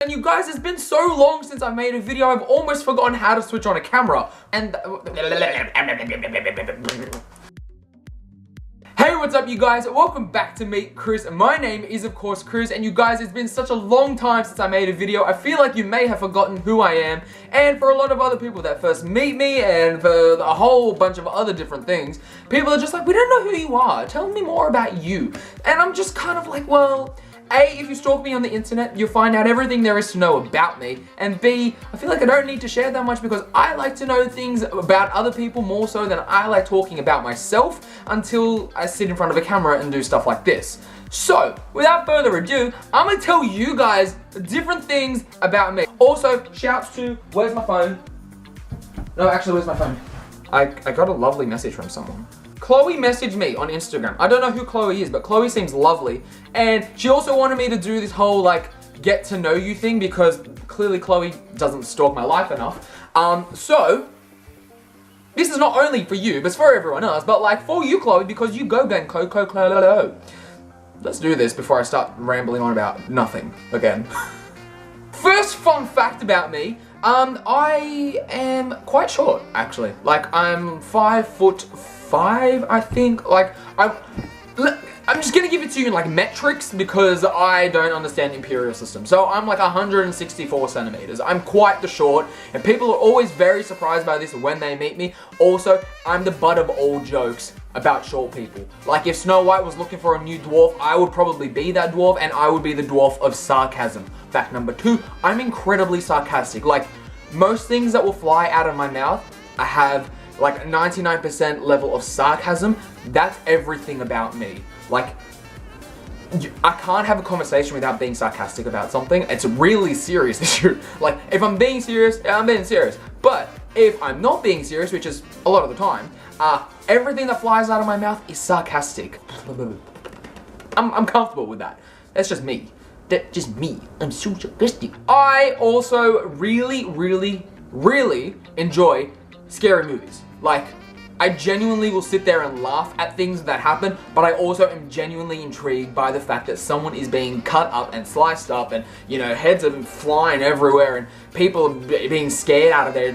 And you guys, it's been so long since I made a video, I've almost forgotten how to switch on a camera. And hey, what's up you guys? Welcome back to Meet Chris. My name is of course Chris, and you guys, it's been such a long time since I made a video. I feel like you may have forgotten who I am, and for a lot of other people that first meet me, and for a whole bunch of other different things, people are just like, we don't know who you are, tell me more about you. And I'm just kind of like, well, A, if you stalk me on the internet, you'll find out everything there is to know about me. And B, I feel like I don't need to share that much because I like to know things about other people more so than I like talking about myself until I sit in front of a camera and do stuff like this. So, without further ado, I'm gonna tell you guys different things about me. Also, shouts to, where's my phone? No, actually, where's my phone? I got a lovely message from someone. Khoury messaged me on Instagram. I don't know who Khoury is, but Khoury seems lovely. And she also wanted me to do this whole like get to know you thing because clearly Khoury doesn't stalk my life enough. So this is not only for you, but it's for everyone else. But like for you, Khoury, because you go gang co. Let's do this before I start rambling on about nothing again. First fun fact about me. I am quite short, actually. Like, I'm 5'5", I think. Like, I'm just gonna give it to you in like metrics because I don't understand imperial system. So I'm like 164 centimeters. I'm quite the short, and people are always very surprised by this when they meet me. Also, I'm the butt of all jokes about short people. Like if Snow White was looking for a new dwarf, I would probably be that dwarf, and I would be the dwarf of sarcasm. Fact number 2, I'm incredibly sarcastic. Like most things that will fly out of my mouth, I have like 99% level of sarcasm. That's everything about me. Like, I can't have a conversation without being sarcastic about something. It's a really serious issue. Like, if I'm being serious, I'm being serious. But if I'm not being serious, which is a lot of the time, everything that flies out of my mouth is sarcastic. I'm comfortable with that. That's just me. That's just me. I'm so sarcastic. I also really enjoy scary movies. Like, I genuinely will sit there and laugh at things that happen, but I also am genuinely intrigued by the fact that someone is being cut up and sliced up and, you know, heads are flying everywhere and people are being scared out of their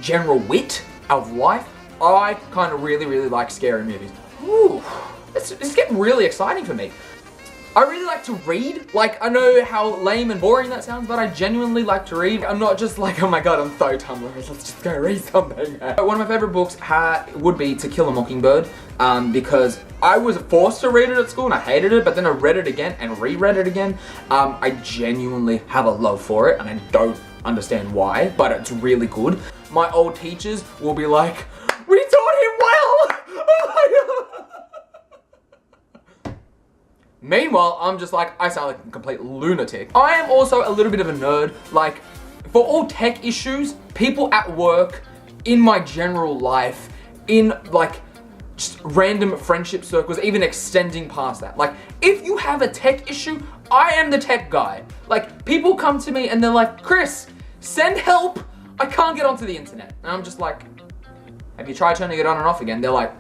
general wit of life. I kind of really like scary movies. Ooh, it's getting really exciting for me. I really like to read. Like, I know how lame and boring that sounds, but I genuinely like to read. I'm not just like, oh my god, I'm so Tumblr, let's just go read something. One of my favorite books would be To Kill a Mockingbird, because I was forced to read it at school and I hated it, but then I read it again and reread it again. I genuinely have a love for it, and I don't understand why, but it's really good. My old teachers will be like, we taught him well! Oh my god! Meanwhile, I'm just like, I sound like a complete lunatic. I am also a little bit of a nerd. Like, for all tech issues, people at work, in my general life, in like, just random friendship circles, even extending past that. Like, if you have a tech issue, I am the tech guy. Like, people come to me and they're like, Chris, send help. I can't get onto the internet. And I'm just like, have you tried turning it on and off again? They're like,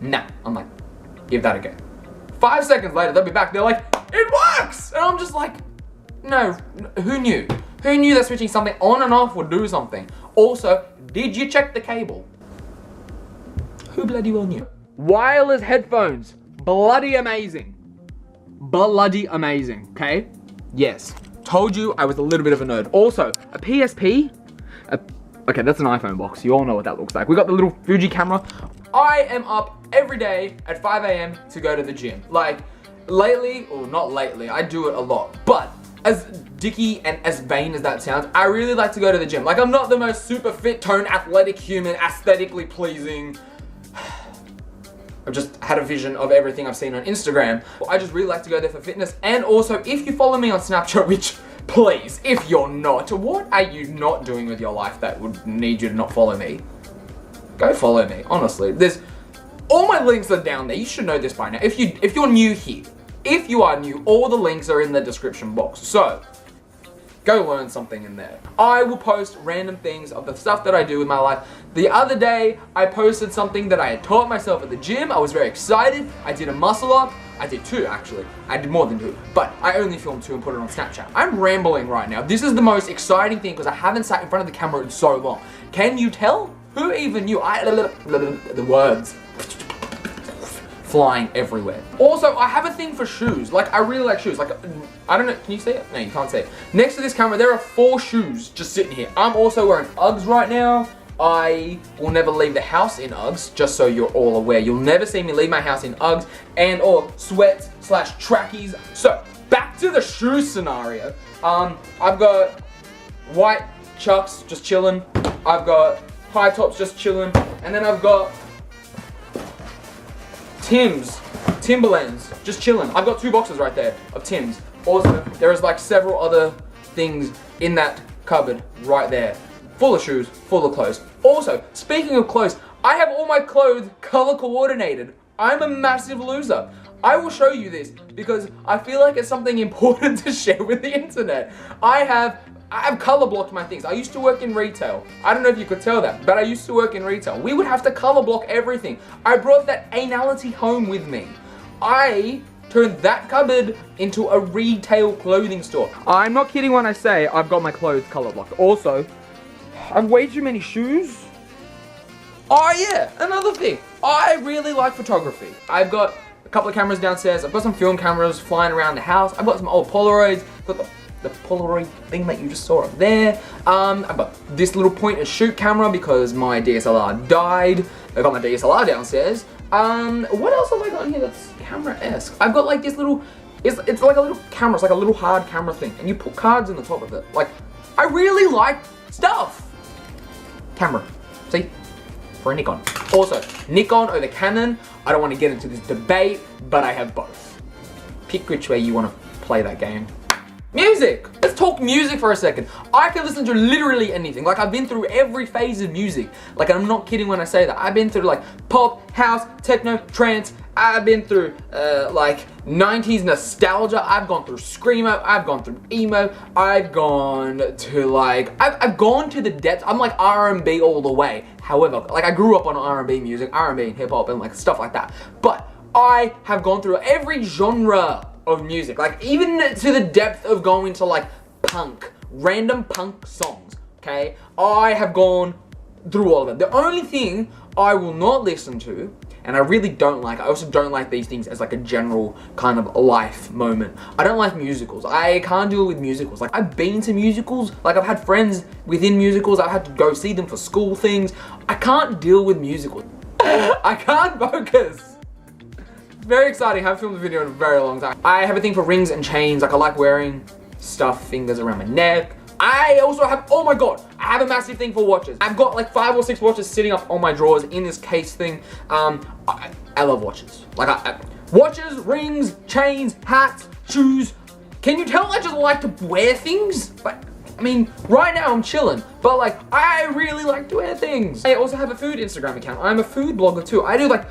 nah. I'm like, give that a go. 5 seconds later, they'll be back. They're like, it works! And I'm just like, no, who knew? Who knew that switching something on and off would do something? Also, did you check the cable? Who bloody well knew? Wireless headphones, bloody amazing. Bloody amazing, okay? Yes, told you I was a little bit of a nerd. Also, a PSP, okay, that's an iPhone box. You all know what that looks like. We got the little Fuji camera. I am up every day at 5 AM to go to the gym. Like, lately, or not lately, I do it a lot. But, as dicky and as vain as that sounds, I really like to go to the gym. Like, I'm not the most super fit, toned, athletic human, aesthetically pleasing. I've just had a vision of everything I've seen on Instagram. I just really like to go there for fitness. And also, if you follow me on Snapchat, which, please, if you're not, what are you not doing with your life that would need you to not follow me? Go follow me, honestly. All my links are down there. You should know this by now. If you're new here, if you are new, all the links are in the description box. So, go learn something in there. I will post random things of the stuff that I do in my life. The other day, I posted something that I had taught myself at the gym. I was very excited. I did a muscle up. I did 2 actually. I did more than 2, but I only filmed 2 and put it on Snapchat. I'm rambling right now. This is the most exciting thing because I haven't sat in front of the camera in so long. Can you tell? Who even knew? The words flying everywhere. Also, I have a thing for shoes. Like, I really like shoes. Like, I don't know, can you see it? No, you can't see it. Next to this camera, there are 4 shoes just sitting here. I'm also wearing Uggs right now. I will never leave the house in Uggs, just so you're all aware. You'll never see me leave my house in Uggs and or sweats / trackies. So, back to the shoe scenario. I've got white Chucks just chilling. I've got high tops just chilling. And then I've got Timberlands, just chilling. I've got 2 boxes right there of Timbs. Also, there is like several other things in that cupboard right there. Full of shoes, full of clothes. Also, speaking of clothes, I have all my clothes color coordinated. I'm a massive loser. I will show you this because I feel like it's something important to share with the internet. I have color blocked my things. I used to work in retail. I don't know if you could tell that, but I used to work in retail. We would have to color block everything. I brought that anality home with me. I turned that cupboard into a retail clothing store. I'm not kidding when I say I've got my clothes color blocked. Also, I have way too many shoes. Oh yeah, another thing. I really like photography. I've got a couple of cameras downstairs. I've got some film cameras flying around the house. I've got some old Polaroids. I've got the Polaroid thing that you just saw up there. I've got this little point and shoot camera because my DSLR died. I got my DSLR downstairs. What else have I got in here that's camera-esque? I've got like this little, it's like a little camera. It's like a little hard camera thing, and you put cards in the top of it. Like, I really like stuff. Camera, see? For a Nikon. Also, Nikon or the Canon, I don't want to get into this debate, but I have both. Pick which way you want to play that game. Music! Let's talk music for a second. I can listen to literally anything. Like, I've been through every phase of music. Like, I'm not kidding when I say that. I've been through like pop, house, techno, trance. I've been through like 90s nostalgia. I've gone through screamo. I've gone through emo. I've gone to like, I've gone to the depths. I'm like R&B all the way. However, like, I grew up on R&B music, R&B and hip hop and like stuff like that. But I have gone through every genre of music, like even to the depth of going to like punk, random punk songs, okay? I have gone through all of it. The only thing I will not listen to, and I really don't like, I also don't like these things as like a general kind of life moment. I don't like musicals. I can't deal with musicals. Like, I've been to musicals, like I've had friends within musicals, I've had to go see them for school things. I can't deal with musicals. I can't focus. Very exciting. I haven't filmed a video in a very long time. I have a thing for rings and chains. Like, I like wearing stuff, fingers around my neck. I also have, oh my god, I have a massive thing for watches. I've got like 5 or 6 watches sitting up on my drawers in this case thing. I love watches. Like, watches, rings, chains, hats, shoes. Can you tell I just like to wear things? But I mean, right now I'm chilling, but like, I really like to wear things. I also have a food Instagram account. I'm a food blogger too. I do like,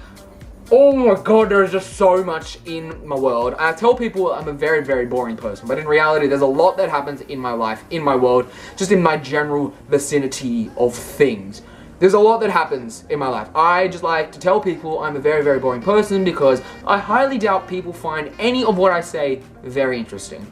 oh my god, there is just so much in my world. I tell people I'm a very, very boring person, but in reality, there's a lot that happens in my life, in my world, just in my general vicinity of things. There's a lot that happens in my life. I just like to tell people I'm a very, very boring person because I highly doubt people find any of what I say very interesting.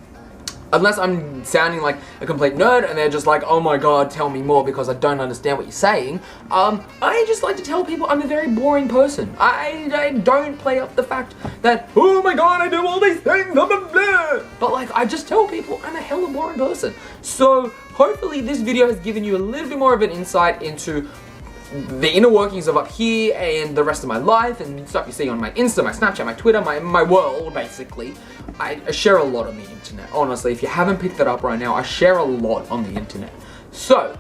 Unless I'm sounding like a complete nerd and they're just like, oh my god, tell me more because I don't understand what you're saying. I just like to tell people I'm a very boring person. I don't play up the fact that, oh my god, I do all these things, blah, blah, blah. But like, I just tell people I'm a hella boring person. So hopefully this video has given you a little bit more of an insight into the inner workings of up here and the rest of my life and stuff you see on my Insta, my Snapchat, my Twitter, my world, basically. I share a lot on the internet. Honestly, if you haven't picked that up right now, I share a lot on the internet. So,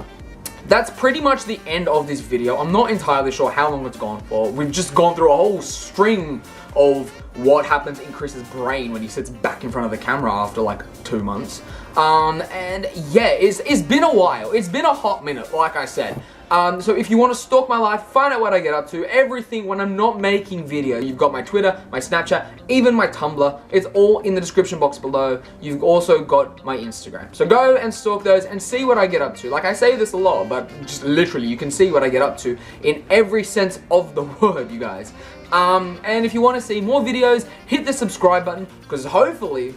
that's pretty much the end of this video. I'm not entirely sure how long it's gone for. We've just gone through a whole string of what happens in Chris's brain when he sits back in front of the camera after like 2 months. And yeah, it's been a while. It's been a hot minute, like I said. So if you want to stalk my life, find out what I get up to, everything when I'm not making video, you've got my Twitter, my Snapchat, even my Tumblr. It's all in the description box below. You've also got my Instagram. So go and stalk those and see what I get up to. Like, I say this a lot, but just literally you can see what I get up to in every sense of the word, you guys. And if you want to see more videos, hit the subscribe button, because hopefully,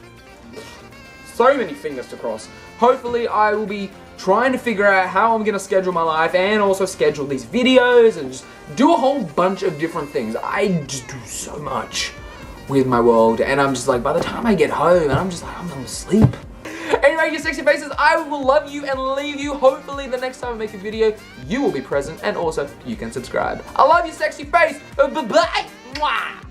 so many fingers to cross, hopefully I will be trying to figure out how I'm going to schedule my life and also schedule these videos and just do a whole bunch of different things. I just do so much with my world, and I'm just like, by the time I get home, and I'm just like, I'm going to sleep. Anyway, you sexy faces, I will love you and leave you. Hopefully the next time I make a video, you will be present, and also you can subscribe. I love you, sexy face. Bye-bye. Mwah.